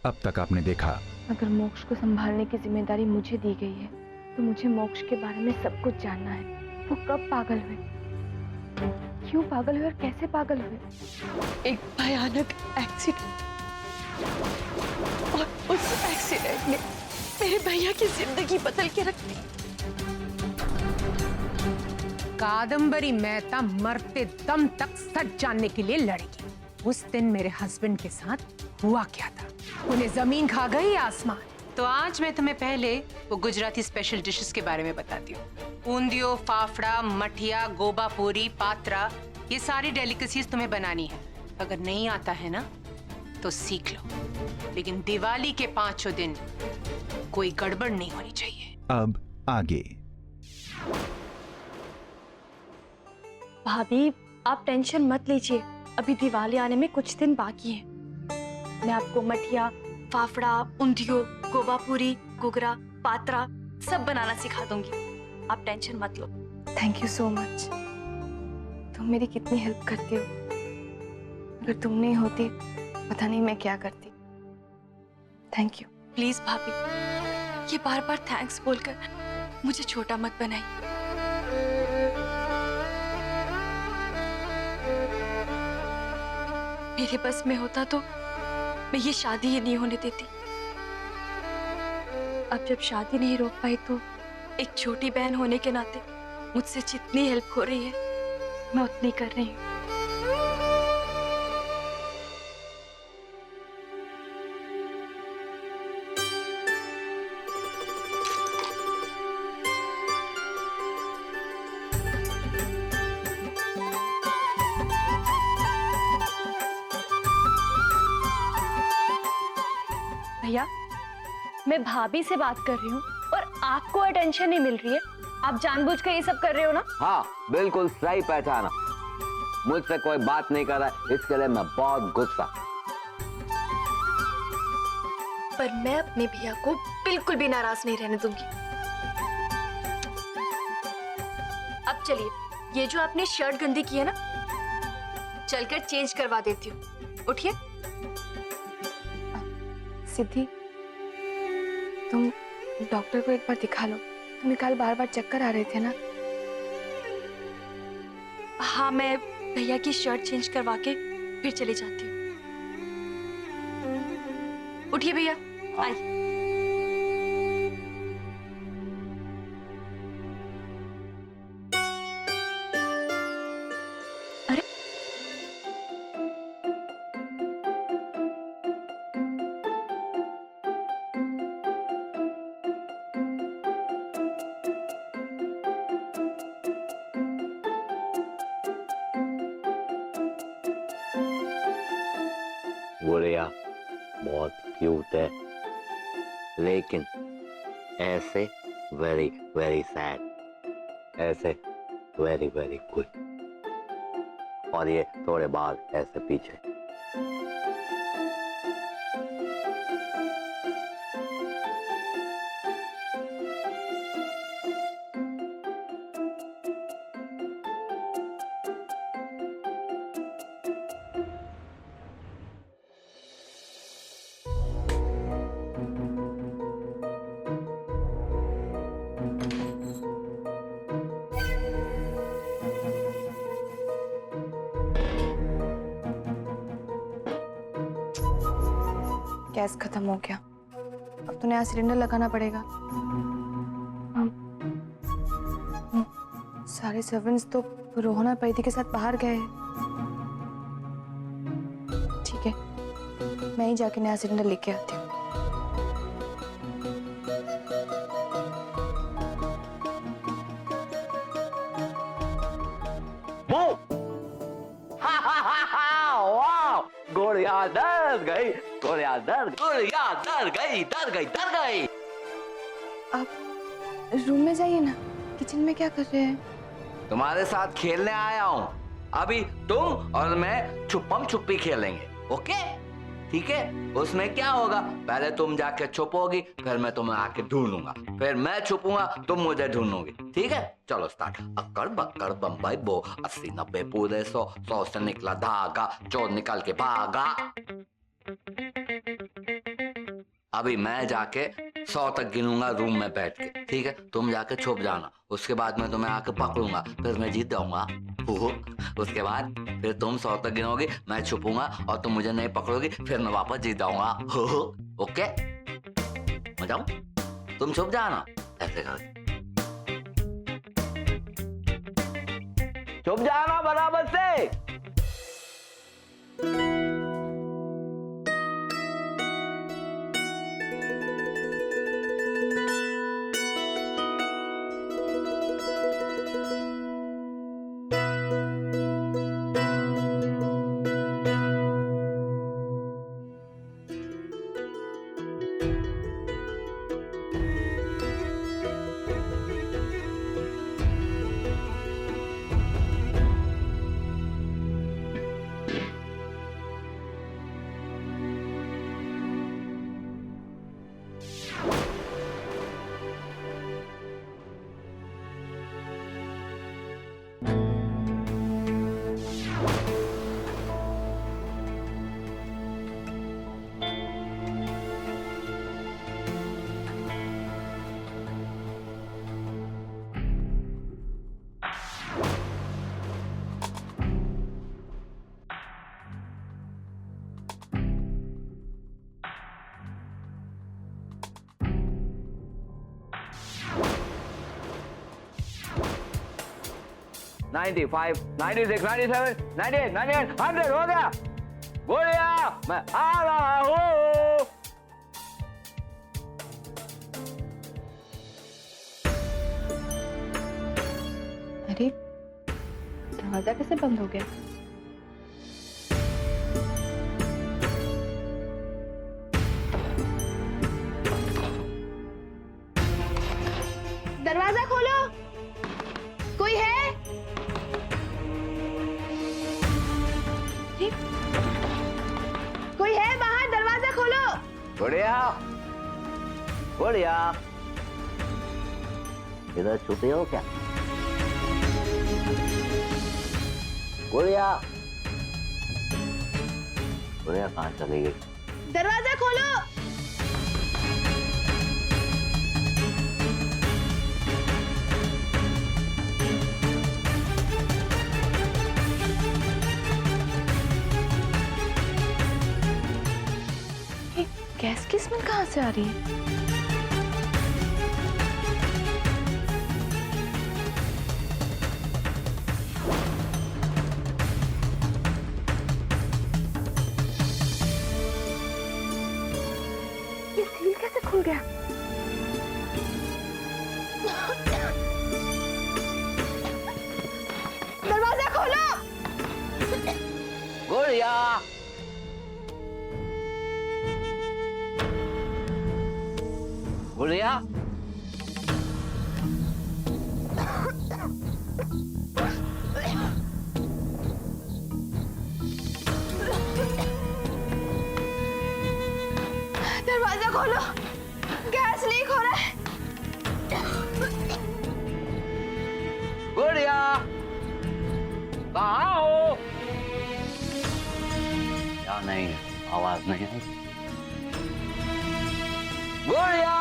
अब तक आपने देखा। अगर मोक्ष को संभालने की जिम्मेदारी मुझे दी गई है तो मुझे मोक्ष के बारे में सब कुछ जानना है। वो कब पागल हुए, क्यों पागल हुए और कैसे पागल हुए? एक भयानक एक्सीडेंट, और उस एक्सीडेंट ने मेरे भैया की जिंदगी बदल के रख दी। कादम्बरी मेहता मरते दम तक सच जानने के लिए लड़ेगी। उस दिन मेरे हस्बैंड के साथ हुआ क्या था? उन्हें जमीन खा गई आसमान। तो आज मैं तुम्हें पहले वो गुजराती स्पेशल डिशेस के बारे में बताती हूँ। ऊंधियो, फाफड़ा, मठिया, गोबा पूरी, पात्रा, ये सारी डेलिकेसीज तुम्हें बनानी है। अगर नहीं आता है ना तो सीख लो, लेकिन दिवाली के 5 दिन कोई गड़बड़ नहीं होनी चाहिए। अब आगे। भाभी आप टेंशन मत लीजिए, अभी दिवाली आने में कुछ दिन बाकी है। मैं आपको मठिया, फाफड़ा, ऊंधियो, गोबा पूरी, गुगरा, पात्रा सब बनाना सिखा दूंगी। आप टेंशन मत लो। Thank you so much. तुम मेरी कितनी हेल्प करती हो। अगर तुम नहीं होती पता नहीं मैं क्या करती। Thank you. प्लीज भाभी, ये बार बार थैंक्स बोलकर मुझे छोटा मत बनाइए। मेरे बस में होता तो मैं ये शादी ही नहीं होने देती। अब जब शादी नहीं रोक पाई तो एक छोटी बहन होने के नाते मुझसे जितनी हेल्प हो रही है मैं उतनी कर रही हूँ। भैया, मैं भाभी से बात कर रही हूँ और आपको अटेंशन नहीं मिल रही है। आप जानबूझ कर ये सब कर रहे हो ना? हाँ, बिल्कुल सही पहचाना। मुझसे कोई बात नहीं कर रहा है, इसके लिए मैं बहुत गुस्सा। पर मैं अपने भैया को बिल्कुल भी नाराज नहीं रहने दूंगी। अब चलिए, ये जो आपने शर्ट गंदी की है ना, चलकर चेंज करवा देती हूँ। उठिए। सिद्धि, तुम डॉक्टर को एक बार दिखा लो। तुम्हें कल बार बार चक्कर आ रहे थे ना? हाँ, मैं भैया की शर्ट चेंज करवा के फिर चली जाती हूँ। उठिए भैया, आइए। अरे गुड़िया बहुत क्यूट है, लेकिन ऐसे वेरी वेरी सैड, ऐसे वेरी वेरी गुड, और ये थोड़े बाल ऐसे पीछे। गैस खत्म हो गया, अब तो नया सिलेंडर लगाना पड़ेगा। सारे सर्वेंट्स तो रोहन और प्रीति के साथ बाहर गए हैं। ठीक है, मैं ही जाके नया सिलेंडर लेके आती हूँ। गुड़िया डर गई, गुड़िया डर गई, डर गई। आप रूम में जाइए ना, किचन में क्या कर रहे हैं? तुम्हारे साथ खेलने आया हूँ। अभी तुम और मैं छुपम छुपी खेलेंगे, ओके? ठीक है? उसमें क्या होगा, पहले तुम जाके छुपोगी, फिर मैं तुम्हें आके ढूंढूंगा, फिर मैं छुपूंगा, तुम मुझे ढूंढोगी। ठीक है? चलो स्टार्ट। अक्कड़ बक्कड़ बम्बई बो, 80 90 पूरे 100, 100 से निकला धागा, चोर निकल के भागा। अभी मैं जाके 100 तक गिनूंगा रूम में बैठ के, ठीक है? तुम जाके छुप जाना, उसके बाद मैं तुम्हें आके पकड़ूंगा, फिर मैं जीत जाऊंगा। उसके बाद फिर तुम 100 तक गिनोगी, मैं छुपूंगा और तुम मुझे नहीं पकड़ोगी, फिर मैं वापस जीत जाऊंगा। ओके, मैं जाऊं? तुम छुप जाना, ऐसे कर छुप जाना बराबर से। नाइन्टी 96, 97, 98, 99, 100 हो गया। बोलिया, मैं आ रहा हूँ। अरे दरवाजा कैसे बंद हो गया? दरवाजा खोलो, कोई है? कोई है बाहर? दरवाजा खोलो। बोलिया, बोलिया, इधर छुपे हो क्या? बोलिया, बोलिया कहाँ चली गई? दरवाजा खोलो। गैस की स्मेल कहाँ से आ रही है? ये सील कैसे खुल गया? दरवाजा खोलो। बोलिया, बोलिया, दरवाजा खोलो, गैस लीक हो रहा है। बोलिया, कहाँ हो? क्या नहीं है, आवाज नहीं है। बोलिया,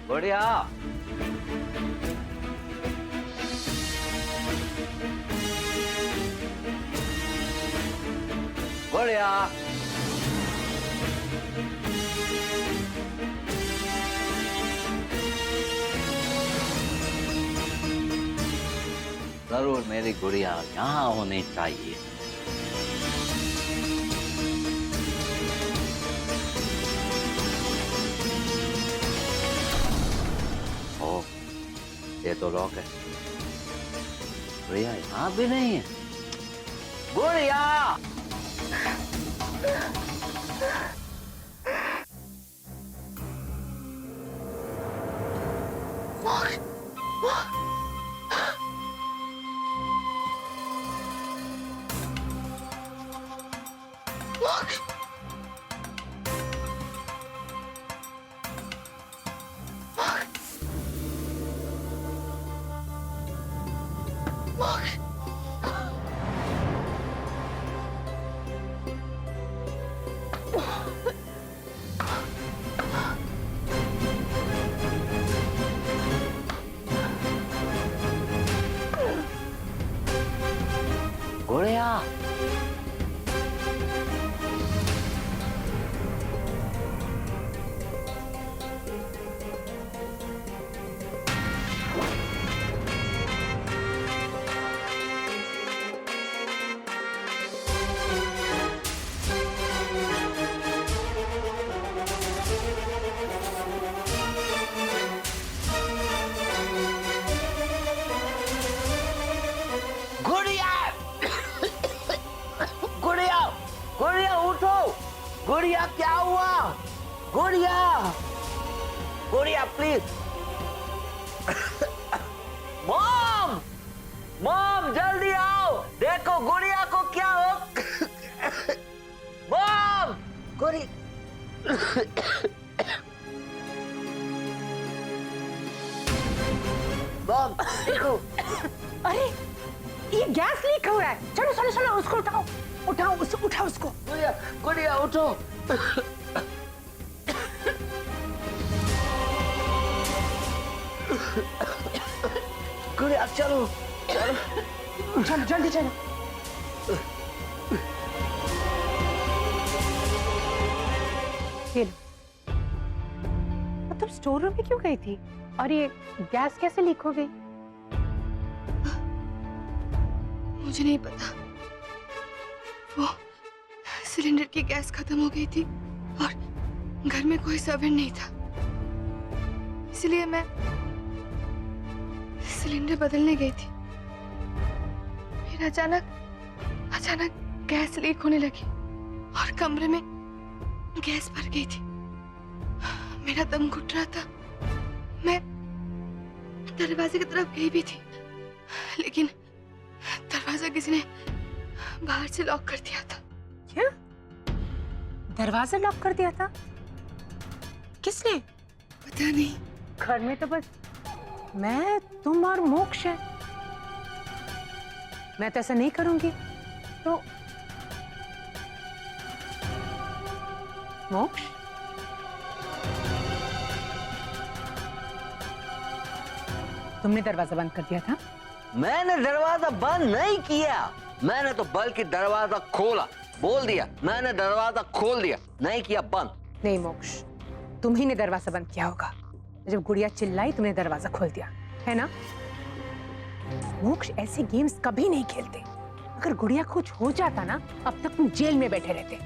बोलिया, बोलिया, जरूर मेरी गुड़िया यहाँ होनी चाहिए। ओ, ये तो लॉक है। गुड़िया यहाँ भी नहीं है। गुड़िया, मोक्ष, मोक्ष, मोक्ष, गुड़िया गुड़िया गुड़िया गुड़िया उठो। गुड़िया क्या हुआ? गुड़िया गुड़िया प्लीज। मॉम मॉम जल्दी आओ, देखो गुड़िया को क्या हो। मॉम गुड़ी मॉम देखो। अरे ये गैस लीक हो रहा है। चलो चलो चलो उसको उठाओ, उठाओ उसको, उठाओ उसको। गुड़िया गुड़िया उठो। गुड़िया चलो चलो चलो जल्दी चलो। ये लो। तुम स्टोर रूम में क्यों गई थी? और ये गैस कैसे लीक हो गई? मुझे नहीं पता। वो सिलेंडर की गैस खत्म हो गई थी और घर में कोई सर्वेंट नहीं था, इसलिए मैं सिलेंडर बदलने गई थी। फिर अचानक गैस लीक होने लगी और कमरे में गैस भर गई थी। मेरा दम घुट रहा था। मैं दरवाजे की तरफ गई भी थी, लेकिन दरवाजा किसी ने बाहर से लॉक कर दिया था। क्या? दरवाजा लॉक कर दिया था? किसने? पता नहीं। घर में तो बस मैं, तुम और मोक्ष है। मैं तो ऐसा नहीं करूंगी। तो मोक्ष, तुमने दरवाजा बंद कर दिया था? मैंने दरवाजा बंद नहीं किया, मैंने तो बल्कि दरवाजा खोला। बोल दिया मैंने दरवाजा खोल दिया, नहीं किया बंद। नहीं मोक्ष, तुम ही ने दरवाजा बंद किया होगा। जब गुड़िया चिल्लाई तुमने दरवाजा खोल दिया, है ना? मोक्ष ऐसे गेम्स कभी नहीं खेलते। अगर गुड़िया को कुछ हो जाता ना, अब तक तुम जेल में बैठे रहते।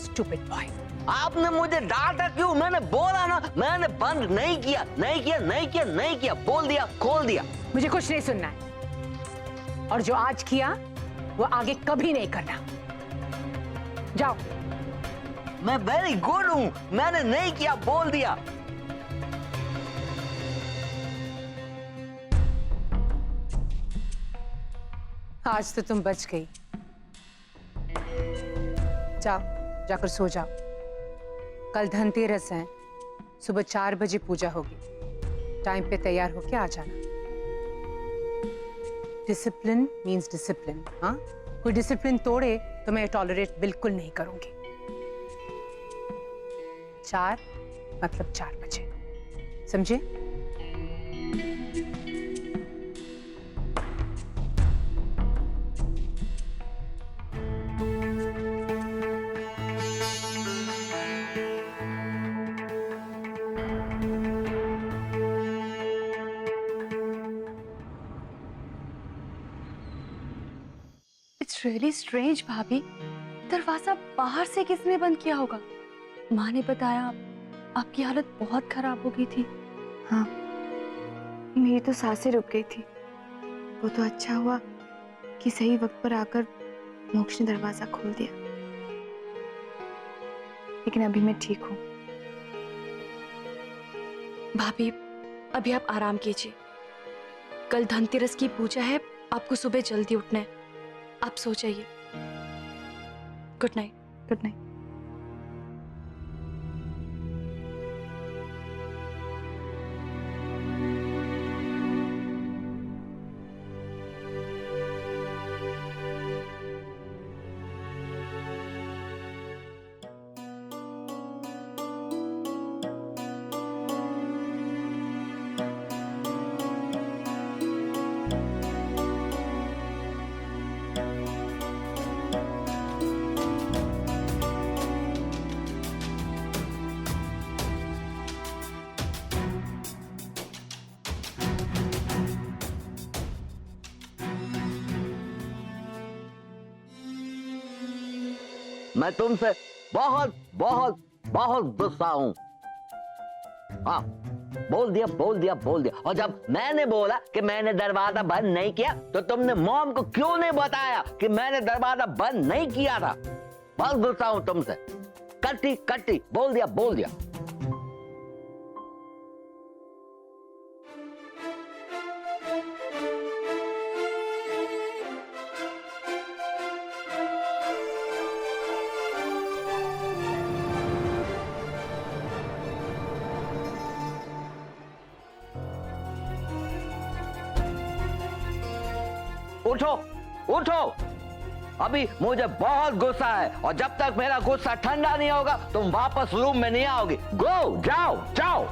Stupid boy. आपने मुझे डांटा क्यों? मैंने बोला ना मैंने बंद नहीं किया, नहीं किया, नहीं किया, नहीं किया, बोल दिया खोल दिया। मुझे कुछ नहीं सुनना है, और जो आज किया वो आगे कभी नहीं करना। जाओ। मैं वेरी गुड हूं, मैंने नहीं किया, बोल दिया। आज तो तुम बच गई। जाओ, जाकर सो जाओ। कल धनतेरस है, सुबह 4 बजे पूजा होगी। टाइम पे तैयार होके आ जाना। Discipline means discipline. हाँ, कोई डिसिप्लिन तोड़े तो मैं टॉलरेट बिल्कुल नहीं करूंगी। 4 मतलब 4 बजे, समझे? इट्स रियली स्ट्रेंज भाभी, दरवाजा बाहर से किसने बंद किया होगा? माँ ने बताया आपकी हालत बहुत खराब हो गई थी। हाँ, मेरी तो सांसें रुक गई थी। वो तो अच्छा हुआ कि सही वक्त पर आकर मोक्ष ने दरवाजा खोल दिया, लेकिन अभी मैं ठीक हूँ। भाभी, अभी आप आराम कीजिए। कल धनतेरस की पूजा है, आपको सुबह जल्दी उठना है। आप सो जाइए। Good night. Good night. मैं तुमसे बहुत बहुत बहुत गुस्सा हूं। हाँ, बोल दिया। और जब मैंने बोला कि मैंने दरवाजा बंद नहीं किया तो तुमने मॉम को क्यों नहीं बताया कि मैंने दरवाजा बंद नहीं किया था? बहुत गुस्सा हूं तुमसे। कट्टी बोल दिया। उठो। अभी मुझे बहुत गुस्सा है और जब तक मेरा गुस्सा ठंडा नहीं होगा तुम वापस रूम में नहीं आओगी। जाओ।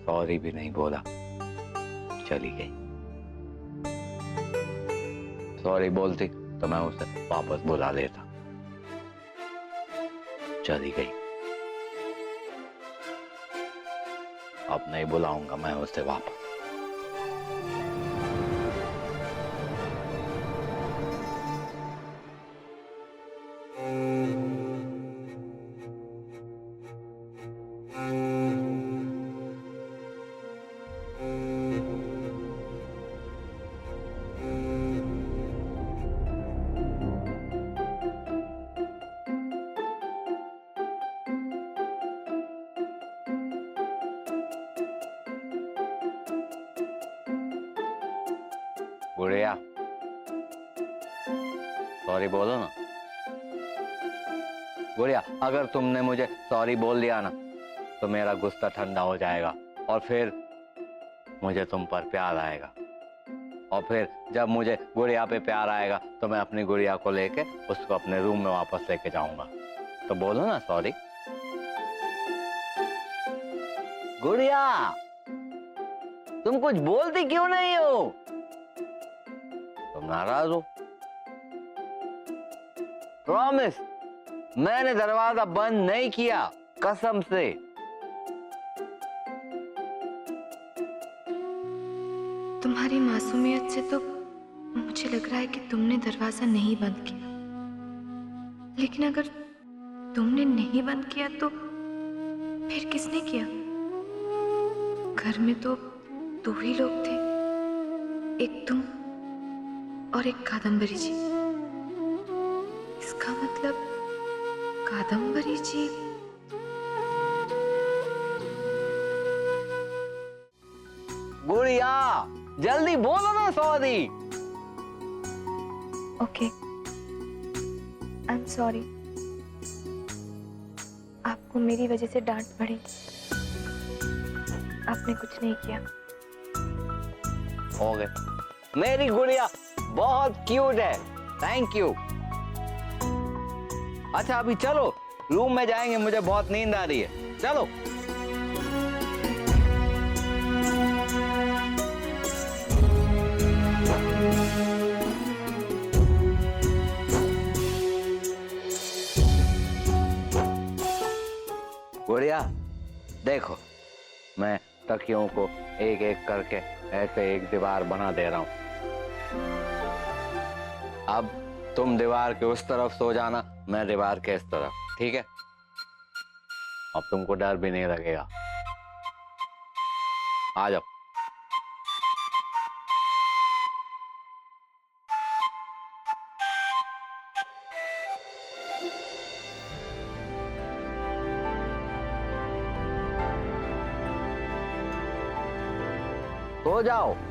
सॉरी भी नहीं बोला, चली गई। सॉरी बोलती तो मैं उसे वापस बुला लेता। चली गई। अब नहीं बुलाऊंगा मैं उसे वापस। गुड़िया, सॉरी बोलो ना। गुड़िया, अगर तुमने मुझे सॉरी बोल दिया ना तो मेरा गुस्सा ठंडा हो जाएगा और फिर मुझे तुम पर प्यार आएगा। और फिर जब मुझे गुड़िया पे प्यार आएगा तो मैं अपनी गुड़िया को लेके उसको अपने रूम में वापस लेके जाऊंगा। तो बोलो ना सॉरी। गुड़िया, तुम कुछ बोलती क्यों नहीं हो? तुम नाराज हो? प्रॉमिस, मैंने दरवाजा बंद नहीं किया, कसम से। तुम्हारी मासूमियत से तो मुझे लग रहा है कि तुमने दरवाजा नहीं बंद किया, लेकिन अगर तुमने नहीं बंद किया तो फिर किसने किया? घर में तो दो ही लोग थे, एक तुम और एक कादम्बरी जी। इसका मतलब कादम्बरी जी। गुड़िया, जल्दी बोलो ना sorry. Okay, I am sorry. आपको मेरी वजह से डांट पड़ी, आपने कुछ नहीं किया। हो गए। मेरी गुड़िया बहुत क्यूट है, थैंक यू। अच्छा अभी चलो, रूम में जाएंगे, मुझे बहुत नींद आ रही है। चलो। देखो, मैं तकियों को एक एक करके ऐसे एक दीवार बना दे रहा हूं। अब तुम दीवार के उस तरफ सो जाना, मैं दीवार के इस तरफ, ठीक है? अब तुमको डर भी नहीं लगेगा। आ जाओ। सो जाओ।